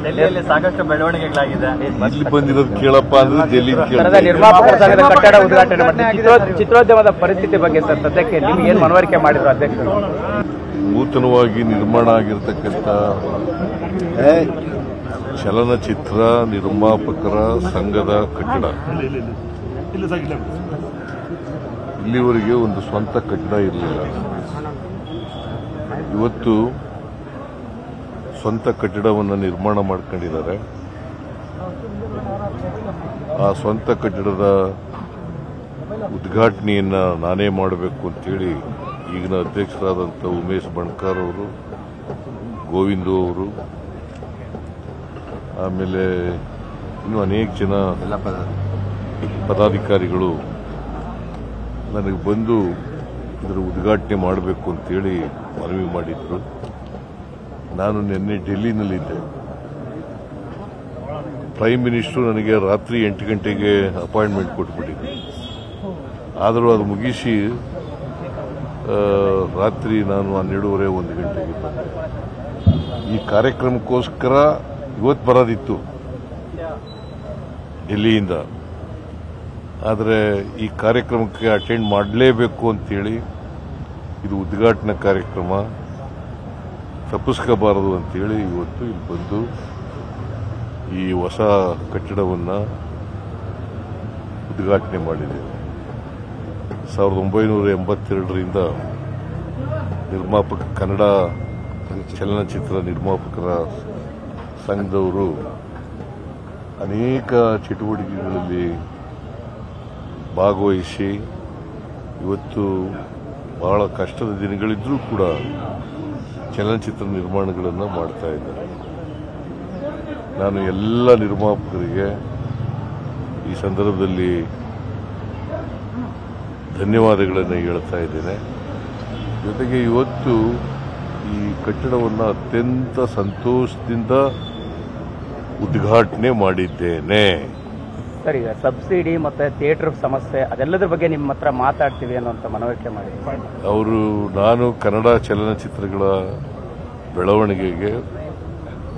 ಡೆಲ್ಲಿಯಲ್ಲಿ ಸಾಕಷ್ಟು ಬೆಳವಣಿಗೆಗಳಾಗಿದೆ. ಇಲ್ಲಿ ಬಂದಿರೋದು ಕೇಳಪ್ಪ ಅಂದ್ರೆ ಡೆಲ್ಲಿ ನಿರ್ಮಾಪಕರ ಸಂಘದ ಕಟ್ಟಡ ಉದ್ಘಾಟನೆ ಮಾಡಿ ಚಿತ್ರೋದ್ಯಮದ ಪರಿಸ್ಥಿತಿ ಬಗ್ಗೆ ಸರ್ ಸದ್ಯಕ್ಕೆ ನಿಮ್ಗೆ ಏನ್ ಮನವರಿಕೆ ಮಾಡಿದ್ರು ಅಧ್ಯಕ್ಷರು? ನೂತನವಾಗಿ ನಿರ್ಮಾಣ ಆಗಿರ್ತಕ್ಕಂಥ ಚಲನಚಿತ್ರ ನಿರ್ಮಾಪಕರ ಸಂಘದ ಕಟ್ಟಡ ಇಲ್ಲಿವರೆಗೆ ಒಂದು ಸ್ವಂತ ಕಟ್ಟಡ ಇರಲಿಲ್ಲ. ಇವತ್ತು ಸ್ವಂತ ಕಟ್ಟಡವನ್ನು ನಿರ್ಮಾಣ ಮಾಡ್ಕೊಂಡಿದ್ದಾರೆ. ಆ ಸ್ವಂತ ಕಟ್ಟಡದ ಉದ್ಘಾಟನೆಯನ್ನ ನಾನೇ ಮಾಡಬೇಕು ಅಂತೇಳಿ ಈಗಿನ ಅಧ್ಯಕ್ಷರಾದಂಥ ಉಮೇಶ್ ಬಣ್ಕಾರ್ ಅವರು, ಗೋವಿಂದು ಅವರು, ಆಮೇಲೆ ಇನ್ನೂ ಅನೇಕ ಜನ ಪದಾಧಿಕಾರಿಗಳು ನನಗೆ ಬಂದು ಇದರ ಉದ್ಘಾಟನೆ ಮಾಡಬೇಕು ಅಂತೇಳಿ ಮನವಿ ಮಾಡಿದ್ರು. ನಾನು ನಿನ್ನೆ ಡೆಲ್ಲಿನಲ್ಲಿದ್ದೆ. ಪ್ರೈಮ್ ಮಿನಿಸ್ಟರ್ ನನಗೆ ರಾತ್ರಿ 8 ಗಂಟೆಗೆ ಅಪಾಯಿಂಟ್ಮೆಂಟ್ ಕೊಟ್ಬಿಟ್ಟಿದ್ದೆ. ಆದರೂ ಅದು ಮುಗಿಸಿ ರಾತ್ರಿ ನಾನು 12:30 1 ಗಂಟೆಗೆ ಬಂದೆ. ಈ ಕಾರ್ಯಕ್ರಮಕ್ಕೋಸ್ಕರ ಇವತ್ತು ಬರೋದಿತ್ತು ಡೆಲ್ಲಿಯಿಂದ. ಆದರೆ ಈ ಕಾರ್ಯಕ್ರಮಕ್ಕೆ ಅಟೆಂಡ್ ಮಾಡಲೇಬೇಕು ಅಂತೇಳಿ, ಇದು ಉದ್ಘಾಟನಾ ಕಾರ್ಯಕ್ರಮ, ತಪ್ಪಿಸ್ಕೋಬಾರದು ಅಂತೇಳಿ ಇವತ್ತು ಇಲ್ಲಿ ಬಂದು ಈ ಹೊಸ ಕಟ್ಟಡವನ್ನು ಉದ್ಘಾಟನೆ ಮಾಡಿದ್ದೇವೆ. 1982ರಿಂದ ಕನ್ನಡ ಚಲನಚಿತ್ರ ನಿರ್ಮಾಪಕರ ಸಂಘದವರು ಅನೇಕ ಚಟುವಟಿಕೆಗಳಲ್ಲಿ ಭಾಗವಹಿಸಿ ಇವತ್ತು ಬಹಳ ಕಷ್ಟದ ದಿನಗಳಿದ್ರೂ ಕೂಡ ಚಲನಚಿತ್ರ ನಿರ್ಮಾಣಗಳನ್ನು ಮಾಡ್ತಾ ಇದ್ದಾರೆ. ನಾನು ಎಲ್ಲ ನಿರ್ಮಾಪಕರಿಗೆ ಈ ಸಂದರ್ಭದಲ್ಲಿ ಧನ್ಯವಾದಗಳನ್ನು ಹೇಳ್ತಾ ಇದ್ದೇನೆ. ಜೊತೆಗೆ ಇವತ್ತು ಈ ಕಟ್ಟಡವನ್ನು ಅತ್ಯಂತ ಸಂತೋಷದಿಂದ ಉದ್ಘಾಟನೆ ಮಾಡಿದ್ದೇನೆ. ಸರ್, ಈಗ ಸಬ್ಸಿಡಿ ಮತ್ತೆ ಥಿಯೇಟರ್ ಸಮಸ್ಯೆ ಅದೆಲ್ಲದ್ರ ಬಗ್ಗೆ ನಿಮ್ಮ ಹತ್ರ ಮಾತಾಡ್ತೀವಿ ಅನ್ನೋಂಥ ಮನವರಿಕೆ ಮಾಡಿ ನಾನು ಕನ್ನಡ ಚಲನಚಿತ್ರಗಳ ಬೆಳವಣಿಗೆಗೆ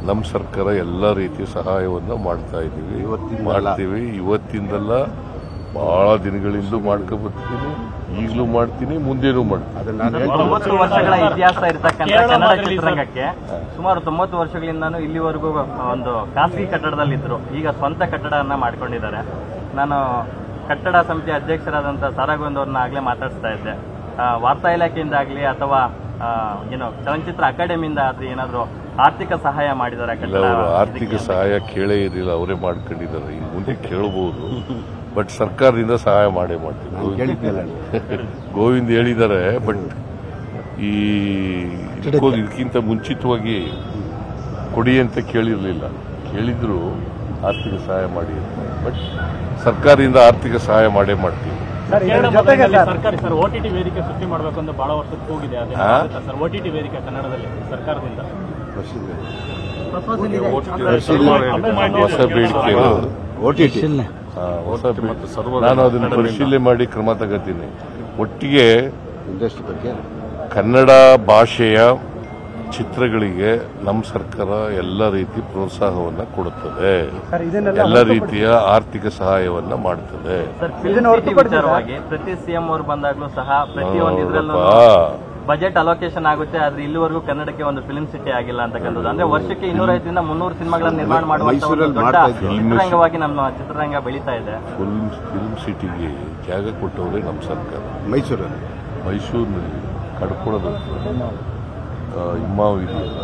ನಮ್ಮ ಸರ್ಕಾರ ಎಲ್ಲ ರೀತಿಯ ಸಹಾಯವನ್ನು ಮಾಡ್ತಾ ಇದ್ದೀವಿ, ಮಾಡ್ತೀವಿ. ಇವತ್ತಿಂದಲ್ಲ, ಬಹಳ ದಿನಗಳಿಂದ ಮಾಡ್ಕೊಬರ್ತೀನಿ, ಈಗಲೂ ಮಾಡ್ತೀನಿ, ಮುಂದೇನೂ ಮಾಡ್ತೀನಿ. 90 ವರ್ಷಗಳ ಇತಿಹಾಸ ಇರತಕ್ಕಂಥ ಕನ್ನಡ ಚಿತ್ರರಂಗಕ್ಕೆ ಸುಮಾರು 90 ವರ್ಷಗಳಿಂದಾನು ಇಲ್ಲಿವರೆಗೂ ಒಂದು ಖಾಸಗಿ ಕಟ್ಟಡದಲ್ಲಿದ್ದರು. ಈಗ ಸ್ವಂತ ಕಟ್ಟಡವನ್ನ ಮಾಡ್ಕೊಂಡಿದ್ದಾರೆ. ನಾನು ಕಟ್ಟಡ ಸಮಿತಿ ಅಧ್ಯಕ್ಷರಾದಂಥ ಸಾರಾಗೋವಿಂದ್ ಅವ್ರನ್ನ ಆಗ್ಲೇ ಮಾತಾಡಿಸ್ತಾ ಇದ್ದೆ. ವಾರ್ತಾ ಇಲಾಖೆಯಿಂದ ಆಗಲಿ ಅಥವಾ ಚಲನಚಿತ್ರ ಅಕಾಡೆಮಿಯಿಂದ ಆದ್ರೆ ಏನಾದ್ರು ಆರ್ಥಿಕ ಸಹಾಯ ಮಾಡಿದ್ದಾರೆ? ಆರ್ಥಿಕ ಸಹಾಯ ಕೇಳೇ ಇರಲಿಲ್ಲ, ಅವರೇ ಮಾಡ್ಕೊಂಡಿದ್ದಾರೆ. ಈಗ ಮುಂದೆ ಕೇಳಬಹುದು, ಬಟ್ ಸರ್ಕಾರದಿಂದ ಸಹಾಯ ಮಾಡೇ ಮಾಡ್ತೀವಿ. ಗೋವಿಂದ್ ಹೇಳಿದ್ದಾರೆ, ಬಟ್ ಇದಕ್ಕಿಂತ ಮುಂಚಿತವಾಗಿ ಕೊಡಿ ಅಂತ ಕೇಳಿರಲಿಲ್ಲ. ಕೇಳಿದ್ರು ಆರ್ಥಿಕ ಸಹಾಯ ಮಾಡಿ ಅಂತ, ಬಟ್ ಸರ್ಕಾರದಿಂದ ಆರ್ಥಿಕ ಸಹಾಯ ಮಾಡೇ ಮಾಡ್ತೀವಿ. ಸರ್ಕಾರಿ ಸರ್ OTT ವೇದಿಕೆ ಸೃಷ್ಟಿ ಮಾಡಬೇಕು ಅಂತ ಬಹಳ ವರ್ಷಕ್ಕೆ ಹೋಗಿದೆ ಸರ್. OTT ವೇದಿಕೆ ಕನ್ನಡದಲ್ಲಿ ಸರ್ಕಾರದಿಂದ ಹೊಸ ಬೇಡಿಕೆ, ನಾನು ಅದನ್ನು ಪರಿಶೀಲನೆ ಮಾಡಿ ಕ್ರಮ ತಗೋತೀನಿ. ಒಟ್ಟಿಗೆ ಕನ್ನಡ ಭಾಷೆಯ ಚಿತ್ರಗಳಿಗೆ ನಮ್ಮ ಸರ್ಕಾರ ಎಲ್ಲ ರೀತಿ ಪ್ರೋತ್ಸಾಹವನ್ನು ಕೊಡುತ್ತದೆ, ಎಲ್ಲ ರೀತಿಯ ಆರ್ಥಿಕ ಸಹಾಯವನ್ನ ಮಾಡ್ತದೆ. ಪ್ರತಿ ಸಿಎಂ ಅವರು ಬಂದಾಗಲೂ ಸಹ ಪ್ರತಿಯೊಂದು ಬಜೆಟ್ ಅಲೋಕೇಶನ್ ಆಗುತ್ತೆ, ಆದ್ರೆ ಇಲ್ಲಿವರೆಗೂ ಕನ್ನಡಕ್ಕೆ ಒಂದು ಫಿಲ್ಮ್ ಸಿಟಿ ಆಗಿಲ್ಲ ಅಂತಕ್ಕಂಥದ್ದು. ಅಂದ್ರೆ ವರ್ಷಕ್ಕೆ 250ರಿಂದ 300 ಸಿನಿಮಾಗಳನ್ನು ನಿರ್ಮಾಣ ಮಾಡುವಂತ ದೊಡ್ಡ ಚಿತ್ರರಂಗವಾಗಿ ನಮ್ಮ ಚಿತ್ರರಂಗ ಬೆಳೀತಾ ಇದೆ. ಫಿಲ್ಮ್ ಸಿಟಿಗೆ ಜಾಗ ಕೊಟ್ಟವರೇ ನಮ್ಮ ಸರ್ಕಾರ. ಮೈಸೂರಿನಲ್ಲಿ ಕಡ್ಕೊಳದ ಇಮ್ಮಾವ್ ಇದೆಯಲ್ಲ,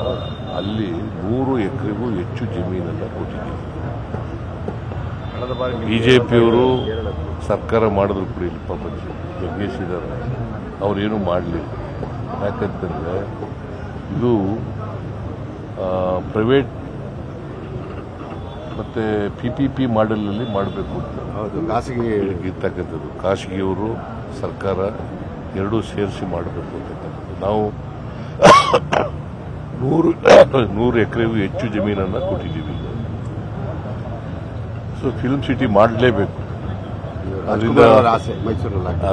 ಅಲ್ಲಿ 100 ಎಕರೆಗೂ ಹೆಚ್ಚು ಜಮೀನನ್ನು ಕೊಟ್ಟಿದ್ದೀವಿ. ಬಿಜೆಪಿಯವರು ಸರ್ಕಾರ ಮಾಡಿದ್ರು ಕೂಡ ಇಲ್ಲಿ ಪಾಪ ಜಗ್ಗೇಶ್ ಇದ್ದಾರೆ, ಅವರೇನು ಮಾಡಲಿಲ್ಲ. ಯಾಕಂತಂದ್ರೆ ಇದು ಪ್ರೈವೇಟ್ ಮತ್ತೆ PPP ಮಾಡೆಲ್ನಲ್ಲಿ ಮಾಡಬೇಕು ಅಂತ ಖಾಸಗಿ ಇರ್ತಕ್ಕಂಥದ್ದು. ಖಾಸಗಿಯವರು ಸರ್ಕಾರ ಎರಡೂ ಸೇರಿಸಿ ಮಾಡಬೇಕು ಅಂತಕ್ಕಂಥದ್ದು. ನಾವು 100 ಎಕರೆಗೂ ಹೆಚ್ಚು ಜಮೀನನ್ನು ಕೊಟ್ಟಿದ್ದೀವಿ. ಸೊ ಫಿಲ್ಮ್ ಸಿಟಿ ಮಾಡಲೇಬೇಕು. ಅದರಿಂದ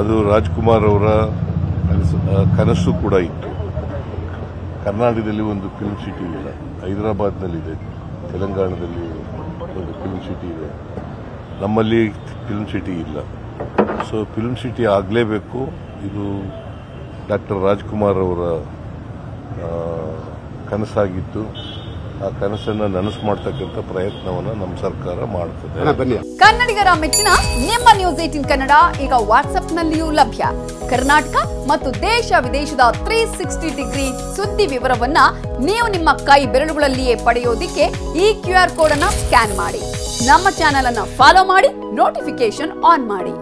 ಅದು ರಾಜ್ಕುಮಾರ್ ಅವರ ಕನಸು ಕೂಡ ಇತ್ತು. ಕರ್ನಾಟಕದಲ್ಲಿ ಒಂದು ಫಿಲ್ಮ್ ಸಿಟಿ ಇಲ್ಲ, ಹೈದರಾಬಾದ್ನಲ್ಲಿದೆ, ತೆಲಂಗಾಣದಲ್ಲಿ ಒಂದು ಫಿಲ್ಮ್ ಸಿಟಿ ಇದೆ, ನಮ್ಮಲ್ಲಿ ಫಿಲ್ಮ್ ಸಿಟಿ ಇಲ್ಲ. ಸೊ ಫಿಲ್ಮ್ ಸಿಟಿ ಆಗಲೇಬೇಕು. ಇದು ಡಾಕ್ಟರ್ ರಾಜ್ಕುಮಾರ್ ಅವರ ಕನಸಾಗಿತ್ತು. ಆ ಕನಸನ್ನು ನನಸು ಮಾಡ್ತಕ್ಕಂಥ ಪ್ರಯತ್ನವನ್ನು ನಮ್ಮ ಸರ್ಕಾರ ಮಾಡ್ತದೆ. ಕನ್ನಡಿಗರ ಮೆಚ್ಚಿನ ನಿಮ್ಮ ನ್ಯೂಸ್ 18 ಕನ್ನಡ ಈಗ ವಾಟ್ಸ್ಆಪ್ನಲ್ಲಿಯೂ ಲಭ್ಯ. ಕರ್ನಾಟಕ ಮತ್ತು ದೇಶ ವಿದೇಶದ 360 ಡಿಗ್ರಿ ಸುದ್ದಿ ವಿವರವನ್ನ ನೀವು ನಿಮ್ಮ ಕೈ ಬೆರಳುಗಳಲ್ಲಿಯೇ ಪಡೆಯೋದಿಕ್ಕೆ ಈ QR ಕೋಡ್ ಅನ್ನ ಸ್ಕ್ಯಾನ್ ಮಾಡಿ. ನಮ್ಮ ಚಾನೆಲ್ ಅನ್ನ ಫಾಲೋ ಮಾಡಿ, ನೋಟಿಫಿಕೇಶನ್ ಆನ್ ಮಾಡಿ.